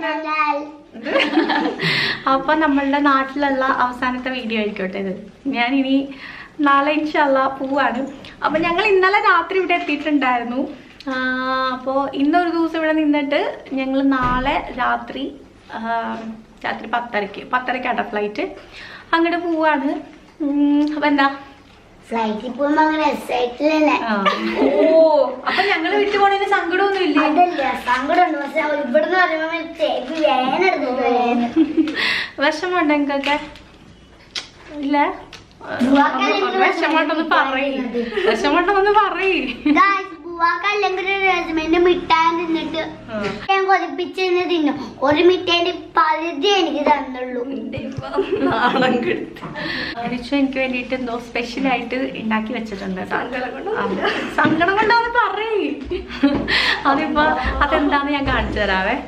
Channel. അപ്പൊ നമ്മളുടെ നാട്ടിലുള്ള അവസാനത്തെ വീഡിയോ ആയിരിക്കട്ടെ ഇത്. ഞാനിനി നാളെ ഇൻഷാല്ലാ പോവാണ്. അപ്പൊ ഞങ്ങൾ ഇന്നലെ രാത്രി ഇവിടെ എത്തിയിട്ടുണ്ടായിരുന്നു. അപ്പോൾ ഇന്നൊരു ദിവസം ഇവിടെ നിന്നിട്ട് ഞങ്ങൾ നാളെ രാത്രി 10:30 ഫ്ലൈറ്റ് അങ്ങോട്ട് പോവാണ്. അപ്പൊ എന്താ ഫ്ലൈറ്റിൽ പോകുമ്പോ അങ്ങനെ എക്സൈറ്റിലല്ലേ? അപ്പൊ ഞങ്ങള് വിട്ടു പോണതിന് സങ്കടമൊന്നും ഇല്ല. സങ്കടമുണ്ട്, പക്ഷെ ഇവിടുന്ന് വിഷമുണ്ട് എനിക്കൊക്കെ ഇല്ല. വിഷമോട്ടൊന്ന് പറയ്. എന്റെ മിഠായി തിന്നിട്ട് ഞാൻ കൊതിപ്പിച്ച് തിന്നു. ഒരു മിഠായിന്റെ പകുതി എനിക്ക് തന്നുള്ളൂ. എനിക്ക് വേണ്ടിട്ട് എന്തോ സ്പെഷ്യൽ ആയിട്ട് ഉണ്ടാക്കി വെച്ചിട്ടുണ്ട്. സങ്കടം കൊണ്ടാന്ന് പറയ്. അതിപ്പോ അതെന്താന്ന് ഞാൻ കാണിച്ചു തരാവേ.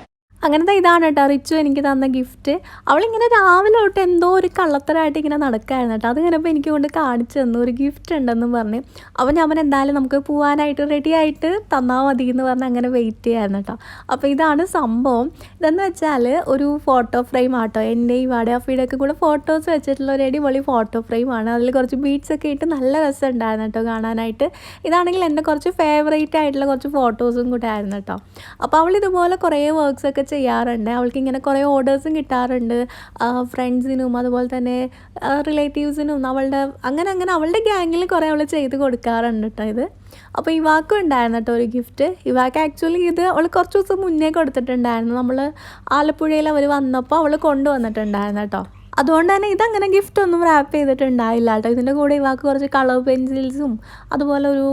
അങ്ങനത്തെ ഇതാണ് കേട്ടോ റിച്ചു എനിക്ക് തന്ന ഗിഫ്റ്റ്. അവളിങ്ങനെ രാവിലെ തൊട്ട് എന്തോ ഒരു കള്ളത്തരമായിട്ട് ഇങ്ങനെ നടക്കായിരുന്നു കേട്ടോ. അത് കഴിഞ്ഞപ്പോൾ എനിക്ക് കൊണ്ട് കാണിച്ചു തന്നു ഒരു ഗിഫ്റ്റ് ഉണ്ടെന്നും പറഞ്ഞ്. അപ്പോൾ ഞാൻ എന്തായാലും നമുക്ക് പോകാനായിട്ട് റെഡി ആയിട്ട് തന്നാൽ മതി എന്ന് പറഞ്ഞ് അങ്ങനെ വെയിറ്റ് ചെയ്യായിരുന്നു കേട്ടോ. അപ്പോൾ ഇതാണ് സംഭവം. ഇതെന്ന് വെച്ചാൽ ഒരു ഫോട്ടോ ഫ്രെയിം ആട്ടോ. എൻ്റെ ഈ വാടകയുടെ ഒക്കെ കൂടെ ഫോട്ടോസ് വെച്ചിട്ടുള്ള ഒരു അടിപൊളി ഫോട്ടോ ഫ്രെയിമാണ്. അതിൽ കുറച്ച് ബീഡ്സ് ഒക്കെ ഇട്ട് നല്ല രസം ഉണ്ടായിരുന്നു കേട്ടോ കാണാനായിട്ട്. ഇതാണെങ്കിൽ എൻ്റെ കുറച്ച് ഫേവറേറ്റ് ആയിട്ടുള്ള കുറച്ച് ഫോട്ടോസും കൂടെ ആയിരുന്നു കേട്ടോ. അപ്പോൾ അവൾ ഇതുപോലെ കുറേ വർക്ക്സ് ഒക്കെ ചെയ്യാറുണ്ട്. അവൾക്ക് ഇങ്ങനെ കുറേ ഓർഡേഴ്സും കിട്ടാറുണ്ട്. ഫ്രണ്ട്സിനും അതുപോലെ തന്നെ റിലേറ്റീവ്സിനും അങ്ങനെ അവളുടെ ഗ്യാങ്ങിൽ കുറേ അവൾ ചെയ്ത് കൊടുക്കാറുണ്ട് കേട്ടോ ഇത്. അപ്പോൾ ഇവാക്കും ഉണ്ടായിരുന്നു കേട്ടോ ഒരു ഗിഫ്റ്റ്. ഇവാക്ക് ആക്ച്വലി ഇത് അവൾ കുറച്ച് ദിവസം മുന്നേ കൊടുത്തിട്ടുണ്ടായിരുന്നു. നമ്മൾ ആലപ്പുഴയിൽ അവർ വന്നപ്പോൾ അവൾ കൊണ്ടുവന്നിട്ടുണ്ടായിരുന്നു കേട്ടോ. അതുകൊണ്ട് തന്നെ ഇതങ്ങനെ ഗിഫ്റ്റ് ഒന്നും റാപ്പ് ചെയ്തിട്ടുണ്ടായില്ല കേട്ടോ. ഇതിൻ്റെ കൂടെ ഇവാക്ക് കുറച്ച് കളർ പെൻസിൽസും അതുപോലെ ഒരു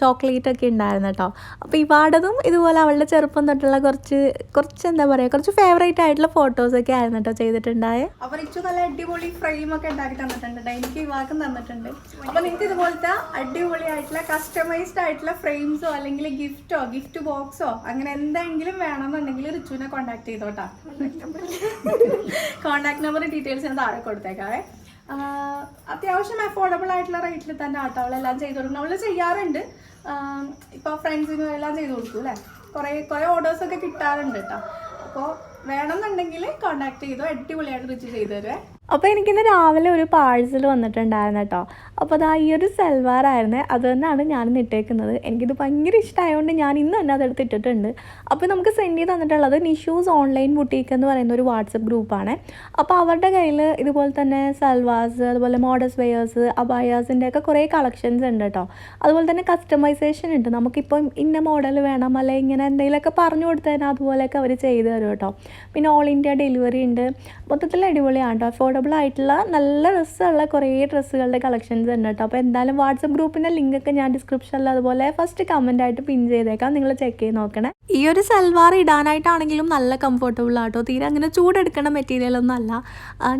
ചോക്ലേറ്റ് ഒക്കെ ഉണ്ടായിരുന്നു കേട്ടോ. അപ്പോൾ ഇവാടതും ഇതുപോലെ അവളുടെ ചെറുപ്പം തൊട്ടുള്ള കുറച്ച് എന്താ പറയുക കുറച്ച് ഫേവറേറ്റ് ആയിട്ടുള്ള ഫോട്ടോസൊക്കെ ആയിരുന്നു കേട്ടോ ചെയ്തിട്ടുണ്ടായത്. അപ്പോൾ റിച്ചു നല്ല അടിപൊളി ഫ്രെയിമൊക്കെ ഉണ്ടാക്കി തന്നിട്ടുണ്ട്. എനിക്ക് ഇവാക്കും തന്നിട്ടുണ്ട്. അപ്പോൾ നിങ്ങൾക്ക് ഇതുപോലത്തെ അടിപൊളിയായിട്ടുള്ള കസ്റ്റമൈസ്ഡ് ആയിട്ടുള്ള ഫ്രെയിംസോ അല്ലെങ്കിൽ ഗിഫ്റ്റ് ബോക്സോ അങ്ങനെ എന്തെങ്കിലും വേണമെന്നുണ്ടെങ്കിൽ റിച്ചുവിനെ കോൺടാക്ട് ചെയ്തോട്ടാ. കോൺടാക്ട് നമ്പർ ഡീറ്റെയിൽസ് ഞാൻ താഴെ കൊടുത്തേക്കാവേ. അത്യാവശ്യം അഫോർഡബിൾ ആയിട്ടുള്ള റേറ്റിൽ തന്നെ ആട്ടോ അവളെല്ലാം ചെയ്ത് കൊടുക്കണം. അവൾ ചെയ്യാറുണ്ട്. ഇപ്പോൾ ഫ്രണ്ട്സിനും എല്ലാം ചെയ്ത് കൊടുക്കും അല്ലേ. കുറേ ഓർഡേഴ്സൊക്കെ കിട്ടാറുണ്ട് കേട്ടോ. അപ്പോൾ വേണമെന്നുണ്ടെങ്കിൽ കോൺടാക്ട് ചെയ്തോ. അടിപൊളിയായിട്ട് റിച്ച് ചെയ്തു തരുവേ. അപ്പോൾ എനിക്കിന്ന് രാവിലെ ഒരു പാഴ്സൽ വന്നിട്ടുണ്ടായിരുന്നു കേട്ടോ. അപ്പോൾ അതാ ഈ ഒരു സൽവാറായിരുന്നു. അത് തന്നെയാണ് ഞാൻ ഇട്ടേക്കുന്നത്. എനിക്കിത് ഭയങ്കര ഇഷ്ടമായതുകൊണ്ട് ഞാൻ ഇന്ന് തന്നെ അതെടുത്ത് ഇട്ടിട്ടുണ്ട്. അപ്പോൾ നമുക്ക് സെൻഡ് ചെയ്ത് തന്നിട്ടുള്ളത് നിഷൂസ് ഓൺലൈൻ ബുട്ടീക്ക് എന്ന് പറയുന്ന ഒരു വാട്സപ്പ് ഗ്രൂപ്പാണ്. അപ്പോൾ അവരുടെ കയ്യിൽ ഇതുപോലെ തന്നെ സൽവാസ് അതുപോലെ മോഡസ് വെയേഴ്സ് അബായാസിൻ്റെ ഒക്കെ കുറേ കളക്ഷൻസ് ഉണ്ട് കേട്ടോ. അതുപോലെ തന്നെ കസ്റ്റമൈസേഷൻ ഉണ്ട്. നമുക്കിപ്പം ഇന്ന മോഡൽ വേണം അല്ലെങ്കിൽ ഇങ്ങനെ എന്തെങ്കിലുമൊക്കെ പറഞ്ഞു കൊടുത്തതിന് അതുപോലെയൊക്കെ അവർ ചെയ്തു തരും കേട്ടോ. പിന്നെ ഓൾ ഇന്ത്യ ഡെലിവറി ഉണ്ട്. മൊത്തത്തിൽ അടിപൊളിയാണ് കേട്ടോ. അഫോർഡബിൾ ആയിട്ടുള്ള നല്ല രസമുള്ള കുറേ ഡ്രസ്സുകളുടെ കളക്ഷൻസ് ഉണ്ട് കേട്ടോ. അപ്പോൾ എന്തായാലും വാട്സപ്പ് ഗ്രൂപ്പിൻ്റെ ലിങ്കൊക്കെ ഞാൻ ഡിസ്ക്രിപ്ഷനിൽ അതുപോലെ ഫസ്റ്റ് കമൻ്റ് ആയിട്ട് പിൻ ചെയ്തേക്കാം. നിങ്ങൾ ചെക്ക് ചെയ്ത് നോക്കണേ. ഈ ഒരു സൽവാർ ഇടാനായിട്ടാണെങ്കിലും നല്ല കംഫർട്ടബിൾ ആട്ടോ. തീരെ അങ്ങനെ ചൂടെടുക്കണ മെറ്റീരിയലൊന്നും അല്ല.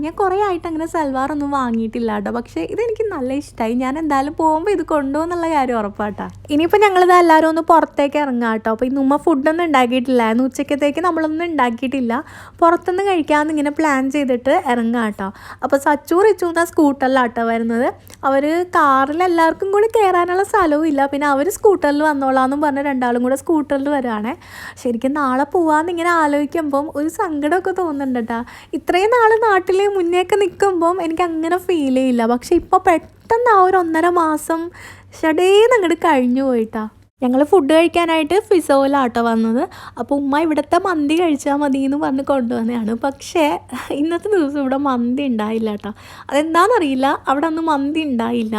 ഞാൻ കുറേ ആയിട്ട് അങ്ങനെ സൽവാർ ഒന്നും വാങ്ങിയിട്ടില്ല കേട്ടോ. പക്ഷേ ഇതെനിക്ക് നല്ല ഇഷ്ടമായി. ഞാൻ എന്തായാലും പോകുമ്പോൾ ഇത് കൊണ്ടുപോകുന്നുള്ള കാര്യം ഉറപ്പാട്ടോ. ഇനിയിപ്പോൾ ഞങ്ങളിത് എല്ലാവരും ഒന്ന് പുറത്തേക്ക് ഇറങ്ങാം കേട്ടോ. അപ്പോൾ ഇന്ന് ഉമ്മ ഫുഡൊന്നും ഉണ്ടാക്കിയിട്ടില്ലായിരുന്നു. ഉച്ചക്കത്തേക്ക് നമ്മളൊന്നും ഉണ്ടാക്കിയിട്ടില്ല. പുറത്തുനിന്ന് കഴിക്കാമെന്ന് ഇങ്ങനെ പ്ലാൻ ചെയ്തിട്ട് ഇറങ്ങാം കേട്ടോ. അപ്പോൾ സച്ചു റിച്ചുന്ന സ്കൂട്ടറിലാട്ടോ വരുന്നത്. അവർ കാറിൽ എല്ലാവർക്കും കൂടി കയറാനുള്ള സ്ഥലവും ഇല്ല. പിന്നെ അവർ സ്കൂട്ടറിൽ വന്നോളാമെന്നും പറഞ്ഞ് രണ്ടാളും കൂടെ സ്കൂട്ടറിൽ വരുവാണേ. ശരിക്കും നാളെ പോവാമെന്ന് ഇങ്ങനെ ആലോചിക്കുമ്പം ഒരു സങ്കടമൊക്കെ തോന്നുന്നുണ്ട് കേട്ടോ. ഇത്രയും നാൾ നാട്ടിൽ മുന്നേയൊക്കെ നിൽക്കുമ്പം എനിക്ക് അങ്ങനെ ഫീൽ ചെയ്യില്ല. പക്ഷെ ഇപ്പോൾ പെട്ടെന്ന് ആ ഒരു 1.5 മാസം ഷടേന്ന് അങ്ങോട്ട് കഴിഞ്ഞു പോയിട്ടാ. ഞങ്ങൾ ഫുഡ് കഴിക്കാനായിട്ട് ഫിസോയിലാട്ടോ വന്നത്. അപ്പോൾ ഉമ്മ ഇവിടുത്തെ മന്തി കഴിച്ചാൽ മതി എന്ന് പറഞ്ഞ് കൊണ്ടുവന്നതാണ്. പക്ഷേ ഇന്നത്തെ ദിവസം ഇവിടെ മന്തി ഉണ്ടായില്ല കേട്ടോ. അതെന്താണെന്നറിയില്ല, അവിടെ ഒന്നും മന്തി ഉണ്ടായില്ല.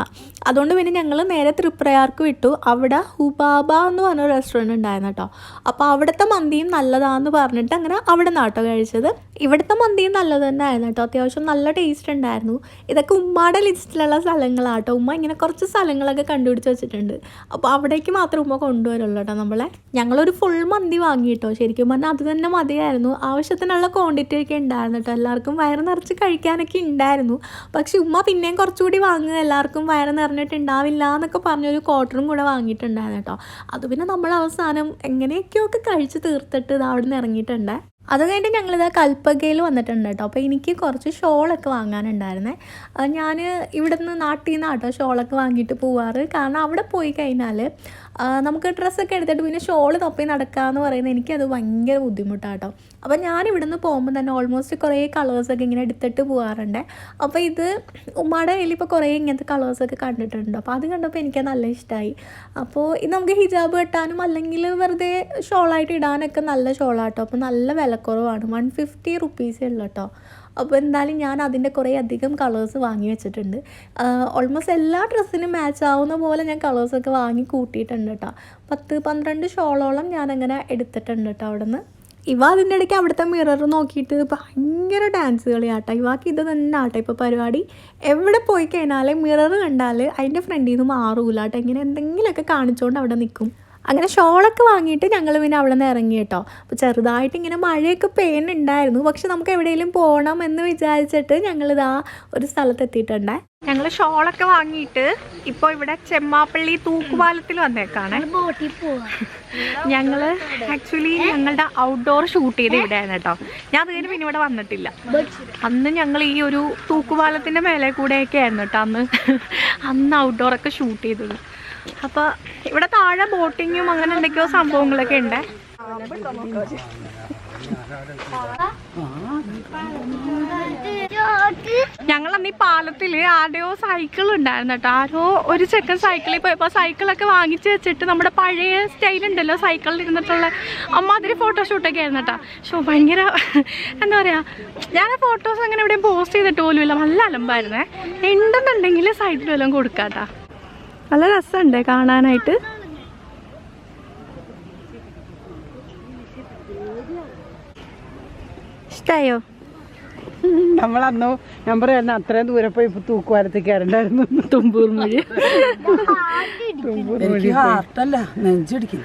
അതുകൊണ്ട് പിന്നെ ഞങ്ങൾ നേരെ തൃപ്രയാർക്ക് വിട്ടു. അവിടെ ഹുബാബ എന്ന് പറഞ്ഞൊരു റെസ്റ്റോറൻറ്റ് ഉണ്ടായിരുന്നു കേട്ടോ. അപ്പോൾ അവിടുത്തെ മന്തിയും നല്ലതാണെന്ന് പറഞ്ഞിട്ട് അങ്ങനെ അവിടെ നിന്നാട്ടോ കഴിച്ചത്. ഇവിടുത്തെ മന്തിയും നല്ലത് തന്നെ ആയിരുന്നു കേട്ടോ. അത്യാവശ്യം നല്ല ടേസ്റ്റ് ഉണ്ടായിരുന്നു. ഇതൊക്കെ ഉമ്മയുടെ ലിസ്റ്റിലുള്ള സ്ഥലങ്ങളാട്ടോ. ഉമ്മ ഇങ്ങനെ കുറച്ച് സ്ഥലങ്ങളൊക്കെ കണ്ടുപിടിച്ച് വെച്ചിട്ടുണ്ട്. അപ്പോൾ അവിടേക്ക് മാത്രം ഉമ്മ കൊണ്ടുവരുള്ളൂ കേട്ടോ നമ്മളെ. ഞങ്ങളൊരു ഫുൾ മന്തി വാങ്ങി കേട്ടോ. ശരിക്കും പറഞ്ഞാൽ അത് തന്നെ മതിയായിരുന്നു. ആവശ്യത്തിനുള്ള ക്വാണ്ടിറ്റി ഒക്കെ ഉണ്ടായിരുന്നു കേട്ടോ. എല്ലാവർക്കും വയറ് നിറച്ച് കഴിക്കാനൊക്കെ ഉണ്ടായിരുന്നു. പക്ഷെ ഉമ്മ പിന്നെയും കുറച്ചുകൂടി വാങ്ങുക, എല്ലാവർക്കും വയറ് നിറഞ്ഞിട്ടുണ്ടാവില്ല എന്നൊക്കെ പറഞ്ഞൊരു ക്വാർട്ടറും കൂടെ വാങ്ങിയിട്ടുണ്ടായിരുന്നു കേട്ടോ. അത് പിന്നെ നമ്മൾ അവസാനം എങ്ങനെയൊക്കെയൊക്കെ കഴിച്ച് തീർത്തിട്ട് ഇത് അവിടെ നിന്ന് ഇറങ്ങിയിട്ടുണ്ട്. അത് കഴിഞ്ഞിട്ട് ഞങ്ങളിത് കൽപ്പകയിൽ വന്നിട്ടുണ്ട് കേട്ടോ. അപ്പോൾ എനിക്ക് കുറച്ച് ഷോളൊക്കെ വാങ്ങാനുണ്ടായിരുന്നേ. ഞാൻ ഇവിടെ നിന്ന് നാട്ടിൽ നിന്ന് കേട്ടോ ഷോളൊക്കെ വാങ്ങിയിട്ട് പോവാറ്. കാരണം അവിടെ പോയി കഴിഞ്ഞാൽ നമുക്ക് ഡ്രസ്സൊക്കെ എടുത്തിട്ട് പിന്നെ ഷോൾ തപ്പി നടക്കാമെന്ന് പറയുന്നത് എനിക്കത് ഭയങ്കര ബുദ്ധിമുട്ടാണ് കേട്ടോ. അപ്പോൾ ഞാൻ ഇവിടെ നിന്ന് പോകുമ്പോൾ തന്നെ ഓൾമോസ്റ്റ് കുറേ കളേഴ്സൊക്കെ ഇങ്ങനെ എടുത്തിട്ട് പോകാറുണ്ട്. അപ്പോൾ ഇത് ഉമ്മയുടെ കയ്യിൽ ഇപ്പോൾ കുറേ ഇങ്ങനത്തെ കളേഴ്സൊക്കെ കണ്ടിട്ടുണ്ട്. അപ്പോൾ അത് കണ്ടപ്പോൾ എനിക്ക് നല്ല ഇഷ്ടമായി. അപ്പോൾ ഇത് നമുക്ക് ഹിജാബ് കെട്ടാനും അല്ലെങ്കിൽ വെറുതെ ഷോളായിട്ട് ഇടാനൊക്കെ നല്ല ഷോളാട്ടോ. അപ്പോൾ നല്ല വിലക്കുറവാണ്, 150 റുപ്പീസേ ഉള്ളൂ കേട്ടോ. അപ്പോൾ എന്തായാലും ഞാൻ അതിൻ്റെ കുറേ അധികം കളേഴ്സ് വാങ്ങി വെച്ചിട്ടുണ്ട്. ഓൾമോസ്റ്റ് എല്ലാ ഡ്രസ്സിനും മാച്ച് ആവുന്ന പോലെ ഞാൻ കളേഴ്സൊക്കെ വാങ്ങി കൂട്ടിയിട്ടുണ്ട് കേട്ടോ. 10-12 ഷോളോളം ഞാനങ്ങനെ എടുത്തിട്ടുണ്ട് കേട്ടോ അവിടെ നിന്ന്. ഇവ അതിൻ്റെ ഇടയ്ക്ക് അവിടുത്തെ മിറർ നോക്കിയിട്ട് ഭയങ്കര ഡാൻസ് കളിയാട്ടോ. ഇവാക്ക് ഇത് തന്നെ ആട്ടോ ഇപ്പോൾ പരിപാടി. എവിടെ പോയി കഴിഞ്ഞാൽ മിറർ കണ്ടാൽ അതിൻ്റെ ഫ്രണ്ടിൽ നിന്ന് മാറൂല കേട്ടോ. ഇങ്ങനെ എന്തെങ്കിലുമൊക്കെ കാണിച്ചുകൊണ്ട് അവിടെ നിൽക്കും. അങ്ങനെ ഷോളൊക്കെ വാങ്ങിയിട്ട് ഞങ്ങൾ പിന്നെ അവിടെ നിന്ന് ഇറങ്ങി കേട്ടോ. അപ്പോൾ ചെറുതായിട്ട് ഇങ്ങനെ മഴയൊക്കെ പെയ്യുന്നുണ്ടായിരുന്നു. പക്ഷെ നമുക്ക് എവിടെയെങ്കിലും പോകണം എന്ന് വിചാരിച്ചിട്ട് ഞങ്ങളിതാ ഒരു സ്ഥലത്ത് എത്തിയിട്ടുണ്ടേ. ഞങ്ങൾ ഷോളൊക്കെ വാങ്ങിയിട്ട് ഇപ്പോൾ ഇവിടെ ചെമ്മാപ്പള്ളി തൂക്കുപാലത്തിൽ വന്നേക്കാണ്. ഞങ്ങൾ ആക്ച്വലി ഞങ്ങളുടെ ഔട്ട്ഡോർ ഷൂട്ട് ചെയ്ത് ഇവിടെയാണ് കേട്ടോ. ഞാൻ അത് കഴിഞ്ഞ് പിന്നെ ഇവിടെ വന്നിട്ടില്ല. അന്ന് ഞങ്ങൾ ഈ ഒരു തൂക്കുപാലത്തിൻ്റെ മേലെ കൂടെയൊക്കെ ആയിരുന്നു കേട്ടോ അന്ന് ഔട്ട്ഡോറൊക്കെ ഷൂട്ട് ചെയ്തത്. അപ്പോൾ ഇവിടെ താഴെ ബോട്ടിങ്ങും അങ്ങനെ എന്തൊക്കെയോ സംഭവങ്ങളൊക്കെ ഉണ്ട്. ഞങ്ങൾ അന്ന് ഈ പാലത്തിൽ ആരുടെയോ സൈക്കിൾ ഉണ്ടായിരുന്നു കേട്ടോ. ആരോ ഒരു ചെക്കൻ സൈക്കിളിൽ പോയപ്പോൾ സൈക്കിളൊക്കെ വാങ്ങിച്ച് വെച്ചിട്ട് നമ്മുടെ പഴയ സ്റ്റൈലുണ്ടല്ലോ സൈക്കിളിൽ ഇരുന്നിട്ടുള്ള അമ്മാതിരി ഫോട്ടോഷൂട്ടൊക്കെ ആയിരുന്നു കേട്ടോ. പക്ഷേ ഭയങ്കര എന്താ പറയുക, ഞാൻ ഫോട്ടോസ് അങ്ങനെ എവിടെയും പോസ്റ്റ് ചെയ്തിട്ട് പോലും ഇല്ല. നല്ല അലമ്പായിരുന്നേ. ഉണ്ടെന്നുണ്ടെങ്കിൽ സൈഡിൽ വല്ലതും കൊടുക്കാം കേട്ടോ. നല്ല രസമുണ്ട് കാണാനായിട്ട്. ഇഷ്ടായോ? നമ്മളന്നോ ഞാൻ പറയുന്ന അത്രയും ദൂരെ പോയി തൂക്കുവാരത്തിൽ കയറണ്ടായിരുന്നു. തുമ്പൂർ മൊഴി ഹാർട്ടല്ല നെഞ്ചടിക്കും.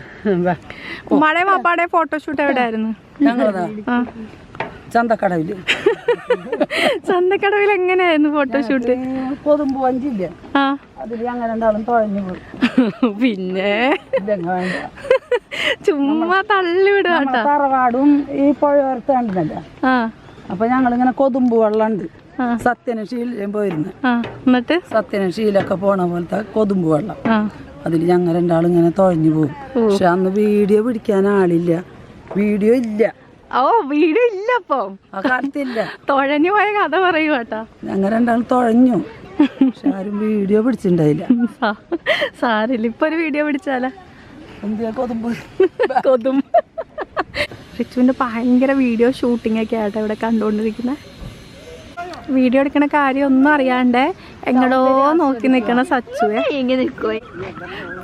ഉമ്മാടെ പാപ്പാടെ ഫോട്ടോഷൂട്ട് എവിടെയായിരുന്നു? ചന്തക്കടവില്. ചന്തക്കടവിൽ എങ്ങനെയായിരുന്നു ഫോട്ടോഷൂട്ട്? കൊതുമ്പ് വഞ്ചില്ല, അതില് അങ്ങനെ രണ്ടാളും തുഴഞ്ഞു പോയി. പിന്നെ ചുമ്മാ തള്ളി വിടുക. തറവാടും ഈ പുഴയോരത്ത് കണ്ടില്ല. അപ്പൊ ഞങ്ങളിങ്ങനെ കൊതുമ്പ് വെള്ളമുണ്ട്. സത്യനും ഷീലും പോയിരുന്നു. എന്നിട്ട് സത്യനും ഷീലൊക്കെ പോണ പോലത്തെ കൊതുമ്പ് വെള്ളം. അതില് ഞങ്ങൾ രണ്ടാളും ഇങ്ങനെ തുഴഞ്ഞു പോകും. പക്ഷെ അന്ന് വീഡിയോ പിടിക്കാൻ ആളില്ല, വീഡിയോ ഇല്ല. ഓ വീഡിയോ ഇല്ല. അപ്പൊ ആ കാലത്തില്ല. തുഴഞ്ഞു പോയ കഥ പറയൂ കേട്ടാ. ഞങ്ങൾ രണ്ടാളും തുഴഞ്ഞു, പക്ഷെ ആരും വീഡിയോ പിടിച്ചിട്ടുണ്ടായില്ല. സാരില്ല, ഇപ്പൊ ഒരു വീഡിയോ പിടിച്ചാലേ. കൊതുമ്പ് റിച്ചുവിന്റെ ഭയങ്കര വീഡിയോ ഷൂട്ടിംഗ് ഒക്കെ ആയിട്ടാ ഇവിടെ കണ്ടുകൊണ്ടിരിക്കുന്നത്. വീഡിയോ എടുക്കണ കാര്യം ഒന്നും അറിയാണ്ട് എങ്ങടോ നോക്കി നിൽക്കണ സച്ചുവേ ഇങ്ങനെ നിൽക്കുവേ.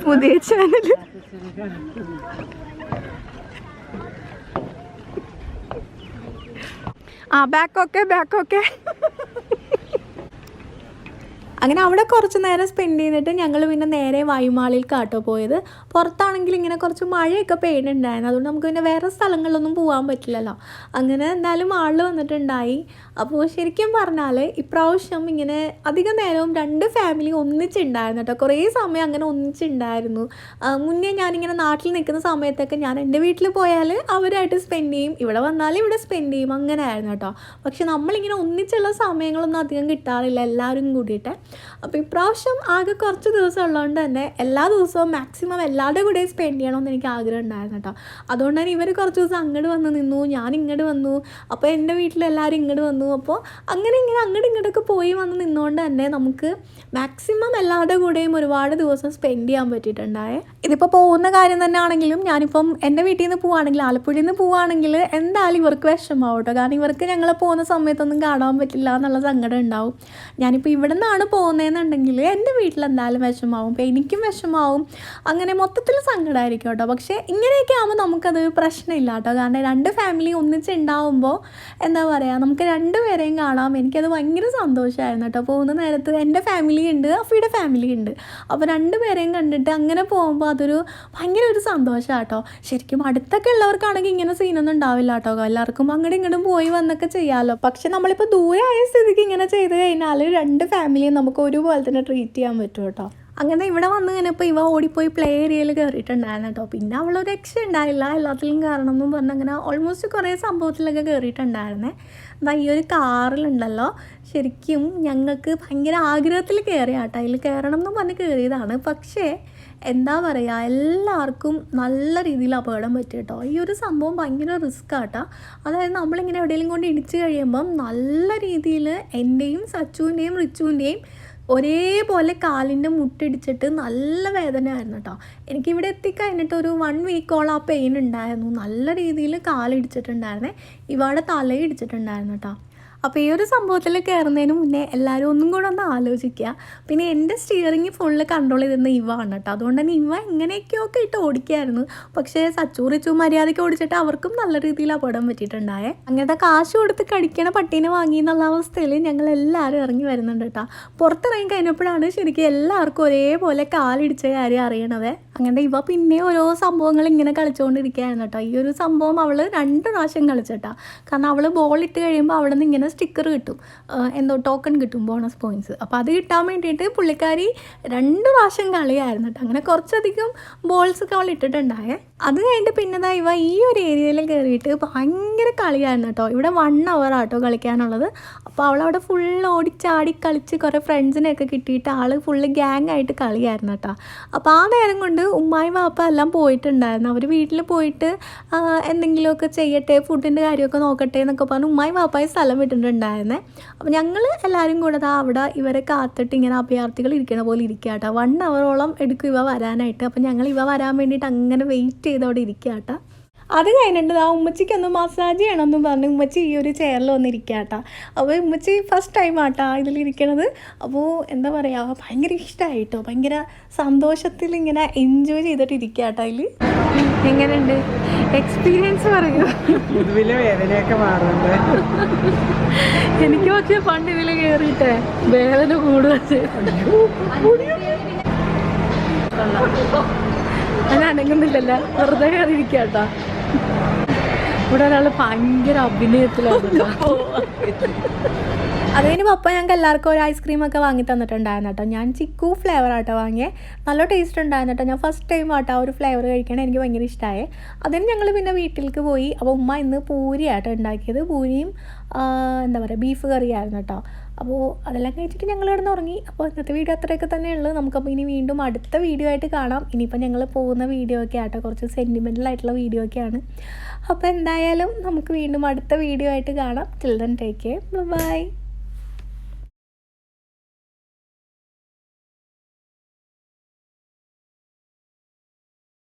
പുതിയ ചാനല് ബാക്കൊക്കെ അങ്ങനെ അവിടെ കുറച്ച് നേരം സ്പെൻഡ് ചെയ്തിട്ട് ഞങ്ങൾ പിന്നെ നേരെ വൈമാളിൽ കാട്ടോ പോയത്. പുറത്താണെങ്കിൽ ഇങ്ങനെ കുറച്ച് മഴയൊക്കെ പെയ്യുന്നുണ്ടായിരുന്നു. അതുകൊണ്ട് നമുക്ക് പിന്നെ വേറെ സ്ഥലങ്ങളിലൊന്നും പോകാൻ പറ്റില്ലല്ലോ. അങ്ങനെ എന്തായാലും ആൾ വന്നിട്ടുണ്ടായി. അപ്പോൾ ശരിക്കും പറഞ്ഞാൽ ഇപ്രാവശ്യം ഇങ്ങനെ അധികം നേരവും 2 ഫാമിലി ഒന്നിച്ചുണ്ടായിരുന്നു കേട്ടോ. കുറേ സമയം അങ്ങനെ ഒന്നിച്ചുണ്ടായിരുന്നു. മുന്നേ ഞാനിങ്ങനെ നാട്ടിൽ നിൽക്കുന്ന സമയത്തൊക്കെ ഞാൻ എൻ്റെ വീട്ടിൽ പോയാൽ അവരായിട്ട് സ്പെൻഡ് ചെയ്യും, ഇവിടെ വന്നാൽ ഇവിടെ സ്പെൻഡ് ചെയ്യും, അങ്ങനെ ആയിരുന്നു കേട്ടോ. പക്ഷെ നമ്മളിങ്ങനെ ഒന്നിച്ചുള്ള സമയങ്ങളൊന്നും അധികം കിട്ടാറില്ല എല്ലാവരും കൂടിയിട്ട്. അപ്പോൾ ഇപ്രാവശ്യം ആകെ കുറച്ച് ദിവസം ഉള്ളതുകൊണ്ട് തന്നെ എല്ലാ ദിവസവും മാക്സിമം എല്ലാവരുടെ കൂടെ സ്പെൻഡ് ചെയ്യണമെന്ന് എനിക്ക് ആഗ്രഹം ഉണ്ടായിരുന്നു കേട്ടോ. അതുകൊണ്ട് തന്നെ ഇവർ കുറച്ച് ദിവസം അങ്ങോട്ട് വന്ന് നിന്നു, ഞാൻ ഇങ്ങോട്ട് വന്നു. അപ്പോൾ എൻ്റെ വീട്ടിലെല്ലാവരും ഇങ്ങോട്ട് വന്നു. അപ്പോൾ അങ്ങനെ അങ്ങോട്ടും ഇങ്ങോട്ടൊക്കെ പോയി വന്ന് നിന്നുകൊണ്ട് തന്നെ നമുക്ക് മാക്സിമം എല്ലാവരുടെ കൂടെയും ഒരുപാട് ദിവസം സ്പെൻഡ് ചെയ്യാൻ പറ്റിയിട്ടുണ്ടായേ. ഇതിപ്പോൾ പോകുന്ന കാര്യം തന്നെ ആണെങ്കിലും ഞാനിപ്പം എൻ്റെ വീട്ടിൽ നിന്ന് പോവുകയാണെങ്കിൽ, ആലപ്പുഴയിൽ നിന്ന് പോവുകയാണെങ്കിൽ എന്തായാലും ഇവർക്ക് വിഷമാവും കേട്ടോ. കാരണം ഇവർക്ക് ഞങ്ങളെ പോകുന്ന സമയത്തൊന്നും കാണാൻ പറ്റില്ല എന്നുള്ള സങ്കടം ഉണ്ടാവും. ഞാനിപ്പോൾ ഇവിടെ നിന്നാണ് പോകുന്നതെന്നുണ്ടെങ്കിൽ എൻ്റെ വീട്ടിൽ എന്തായാലും വിഷമാവും, അപ്പോൾ എനിക്കും വിഷമാവും. അങ്ങനെ മൊത്തത്തിൽ സങ്കടമായിരിക്കും കേട്ടോ. പക്ഷേ ഇങ്ങനെയൊക്കെ ആകുമ്പോൾ നമുക്കത് പ്രശ്നമില്ല കേട്ടോ. കാരണം 2 ഫാമിലി ഒന്നിച്ചുണ്ടാവുമ്പോൾ എന്താ പറയുക, നമുക്ക് 2 പേരെയും കാണാം. എനിക്കത് ഭയങ്കര സന്തോഷമായിരുന്നു കേട്ടോ. പോകുന്ന നേരത്ത് എൻ്റെ ഫാമിലി ഉണ്ട്, അഫിയുടെ ഫാമിലി ഉണ്ട്. അപ്പോൾ 2 പേരെയും കണ്ടിട്ട് അങ്ങനെ പോകുമ്പോൾ അതൊരു ഭയങ്കര ഒരു സന്തോഷമാണ് കേട്ടോ. ശരിക്കും അടുത്തൊക്കെ ഉള്ളവർക്കാണെങ്കിൽ ഇങ്ങനെ സീനൊന്നും ഉണ്ടാവില്ല കേട്ടോ. എല്ലാവർക്കും അങ്ങോട്ടും ഇങ്ങോട്ടും പോയി വന്നൊക്കെ ചെയ്യാമല്ലോ. പക്ഷെ നമ്മളിപ്പോൾ ദൂരെ ആയ സ്ഥിതിക്ക് ഇങ്ങനെ ചെയ്ത് കഴിഞ്ഞാൽ 2 ഫാമിലിയും നമുക്ക് ഒരുപോലെ തന്നെ ട്രീറ്റ് ചെയ്യാൻ പറ്റും കേട്ടോ. അങ്ങനെ ഇവിടെ വന്ന് കഴിഞ്ഞപ്പോൾ ഇവ ഓടിപ്പോയി പ്ലേ ഏരിയയിൽ കയറിയിട്ടുണ്ടായിരുന്നു കേട്ടോ. പിന്നെ അവളൊരു രക്ഷ ഉണ്ടായില്ല, എല്ലാത്തിലും കയറണം എന്നും പറഞ്ഞ് അങ്ങനെ ഓൾമോസ്റ്റ് കുറേ സംഭവത്തിലൊക്കെ കയറിയിട്ടുണ്ടായിരുന്നേ. എന്താ ഈ ഒരു കാറിലുണ്ടല്ലോ, ശരിക്കും ഞങ്ങൾക്ക് ഭയങ്കര ആഗ്രഹത്തിൽ കയറിയ കേട്ടോ, അതിൽ കയറണം എന്ന് പറഞ്ഞ് കയറിയതാണ്. പക്ഷേ എന്താ പറയുക, എല്ലാവർക്കും നല്ല രീതിയിൽ അപകടം പറ്റി കേട്ടോ. ഈ ഒരു സംഭവം ഭയങ്കര റിസ്ക് ആട്ടോ. അതായത് നമ്മളിങ്ങനെ എവിടെയെങ്കിലും കൊണ്ട് ഇടിച്ച് കഴിയുമ്പം നല്ല രീതിയിൽ എൻ്റെയും സച്ചുവിൻ്റെയും റിച്ചുവിൻ്റെയും ഒരേപോലെ കാലിൻ്റെ മുട്ടിടിച്ചിട്ട് നല്ല വേദനയായിരുന്നു കേട്ടോ. എനിക്കിവിടെ എത്തിക്കഴിഞ്ഞിട്ട് ഒരു 1 വീക്കോളം ആ പെയിൻ ഉണ്ടായിരുന്നു. നല്ല രീതിയിൽ കാലിടിച്ചിട്ടുണ്ടായിരുന്നേ, ഇവളുടെ തലയിടിച്ചിട്ടുണ്ടായിരുന്നു കേട്ടോ. അപ്പോൾ ഈ ഒരു സംഭവത്തിൽ കയറുന്നതിന് മുന്നേ എല്ലാവരും ഒന്നും കൂടെ ഒന്ന് ആലോചിക്കുക. പിന്നെ എൻ്റെ സ്റ്റിയറിങ് ഫുള്ള് കൺട്രോൾ ചെയ്തിരുന്ന ഇവ ആണ് കേട്ടോ. അതുകൊണ്ട് തന്നെ ഇവ എങ്ങനെയൊക്കെയൊക്കെ ഇട്ട് ഓടിക്കായിരുന്നു. പക്ഷേ സച്ചു മര്യാദയ്ക്ക് ഓടിച്ചിട്ട് അവർക്കും നല്ല രീതിയിൽ അപകടം പറ്റിയിട്ടുണ്ടായേ. അങ്ങനത്തെ കാശ് കൊടുത്ത് കടിക്കണ പട്ടീനെ വാങ്ങി എന്നുള്ള അവസ്ഥയിൽ ഞങ്ങൾ എല്ലാവരും ഇറങ്ങി വരുന്നുണ്ട് കേട്ടോ. പുറത്തിറങ്ങി കഴിഞ്ഞപ്പോഴാണ് ശരിക്കും എല്ലാവർക്കും ഒരേപോലെ കാലിടിച്ച കാര്യം അറിയണത്. അങ്ങനെ ഇവ പിന്നെ ഓരോ സംഭവങ്ങൾ ഇങ്ങനെ കളിച്ചുകൊണ്ടിരിക്കുകയായിരുന്നു കേട്ടോ. ഈ ഒരു സംഭവം അവൾ 2 പ്രാവശ്യം കളിച്ചിട്ടാ. കാരണം അവൾ ബോൾ ഇട്ട് കഴിയുമ്പോൾ അവിടെ നിന്ന് ഇങ്ങനെ സ്റ്റിക്കർ കിട്ടും, എന്തോ ടോക്കൺ കിട്ടും, ബോണസ് പോയിൻറ്റ്സ്. അപ്പോൾ അത് കിട്ടാൻ വേണ്ടിയിട്ട് പുള്ളിക്കാരി 2 പ്രാവശ്യം കളിയായിരുന്നു കേട്ടോ. അങ്ങനെ കുറച്ചധികം ബോൾസൊക്കെ അവൾ ഇട്ടിട്ടുണ്ടായേ. അത് കഴിഞ്ഞിട്ട് പിന്നെ ഇവ ഈ ഒരു ഏരിയയിൽ കയറിയിട്ട് ഭയങ്കര കളിയായിരുന്നു കേട്ടോ. ഇവിടെ 1 hour ആട്ടോ കളിക്കാനുള്ളത്. അപ്പോൾ അവളവിടെ ഫുള്ള് ഓടിച്ചാടി കളിച്ച് കുറേ ഫ്രണ്ട്സിനെയൊക്കെ കിട്ടിയിട്ട് ആൾ ഫുള്ള് ഗ്യാങ് ആയിട്ട് കളിയായിരുന്നു കേട്ടോ. അപ്പോൾ ആ നേരം കൊണ്ട് ഉമ്മായി വാപ്പ എല്ലാം പോയിട്ടുണ്ടായിരുന്നു. അവർ വീട്ടിൽ പോയിട്ട് എന്തെങ്കിലുമൊക്കെ ചെയ്യട്ടെ, ഫുഡിൻ്റെ കാര്യമൊക്കെ നോക്കട്ടെ എന്നൊക്കെ പറഞ്ഞ് ഉമ്മായി വാപ്പായി സ്ഥലം വിട്ടിട്ടുണ്ടായിരുന്നേ. അപ്പോൾ ഞങ്ങൾ എല്ലാവരും കൂടെ അവിടെ ഇവരെ കാത്തിട്ട് ഇങ്ങനെ അഭയാർത്ഥികൾ ഇരിക്കണ പോലെ ഇരിക്കുക കേട്ടോ. 1 hour എടുക്കും ഇവ വരാനായിട്ട്. അപ്പോൾ ഞങ്ങൾ ഇവ വരാൻ വേണ്ടിയിട്ട് അങ്ങനെ വെയിറ്റ് ചെയ്ത് അവിടെ ഇരിക്കുക കേട്ടോ. അത് കഴിഞ്ഞിട്ട് ഉമ്മച്ചിക്കൊന്ന് മസാജ് ചെയ്യണമെന്ന് പറഞ്ഞ് ഉമ്മച്ചി ഈ ഒരു ചെയറിൽ വന്നിരിക്കുക കേട്ടോ. അപ്പോൾ ഉമ്മച്ചി ഫസ്റ്റ് ടൈം ആട്ടോ ഇതിലിരിക്കണത്. അപ്പോൾ എന്താ പറയുക, ഭയങ്കര ഇഷ്ടമായിട്ടോ, ഭയങ്കര സന്തോഷത്തിൽ ഇങ്ങനെ എൻജോയ് ചെയ്തിട്ട് ഇരിക്കുക കേട്ടോ. അതിൽ എങ്ങനെയുണ്ട് എക്സ്പീരിയൻസ് പറയുക? ഇതിലെ വേദനയൊക്കെ മാറുന്നുണ്ട്. എനിക്ക് പക്ഷേ പണ്ട് ഇതിൽ കയറിയിട്ടേ വേദന കൂടുതൽ അനങ്ങുന്നില്ലല്ലോ, വെറുതെ കയറിയിരിക്കുക കേട്ടോ. ഇവിടെ ഒരാൾ ഭയങ്കര അഭിനയത്തിലാണ്. അതിന് പപ്പ ഞങ്ങൾക്ക് എല്ലാവർക്കും ഒരു ഐസ്ക്രീമൊക്കെ വാങ്ങി തന്നിട്ടുണ്ടായിരുന്നു കേട്ടോ. ഞാൻ ചിക്കു ഫ്ലേവർ ആട്ടോ വാങ്ങിയത്. നല്ല ടേസ്റ്റ് ഉണ്ടായിരുന്നു കേട്ടോ. ഞാൻ ഫസ്റ്റ് ടൈം ആട്ടോ ഒരു ഫ്ലേവർ കഴിക്കണം, എനിക്ക് ഭയങ്കര ഇഷ്ടമായി. അതിന് ഞങ്ങൾ പിന്നെ വീട്ടിലേക്ക് പോയി. അപ്പോൾ ഉമ്മ ഇന്ന് പൂരി ആട്ടോ ഉണ്ടാക്കിയത്. പൂരിയും എന്താ പറയുക ബീഫ് കറിയായിരുന്നു കേട്ടോ. അപ്പോൾ അതെല്ലാം കഴിച്ചിട്ട് ഞങ്ങൾ കിടന്ന് ഉറങ്ങി. അപ്പോൾ ഇന്നത്തെ വീഡിയോ അത്രയൊക്കെ തന്നെയുള്ളൂ. നമുക്കപ്പോൾ ഇനി വീണ്ടും അടുത്ത വീഡിയോ ആയിട്ട് കാണാം. ഇനിയിപ്പോൾ ഞങ്ങൾ പോകുന്ന വീഡിയോ ഒക്കെ ആട്ടോ, കുറച്ച് സെൻറ്റിമെൻ്റൽ ആയിട്ടുള്ള വീഡിയോ ഒക്കെയാണ്. അപ്പോൾ എന്തായാലും നമുക്ക് വീണ്ടും അടുത്ത വീഡിയോ ആയിട്ട് കാണാം. Till then take care, by.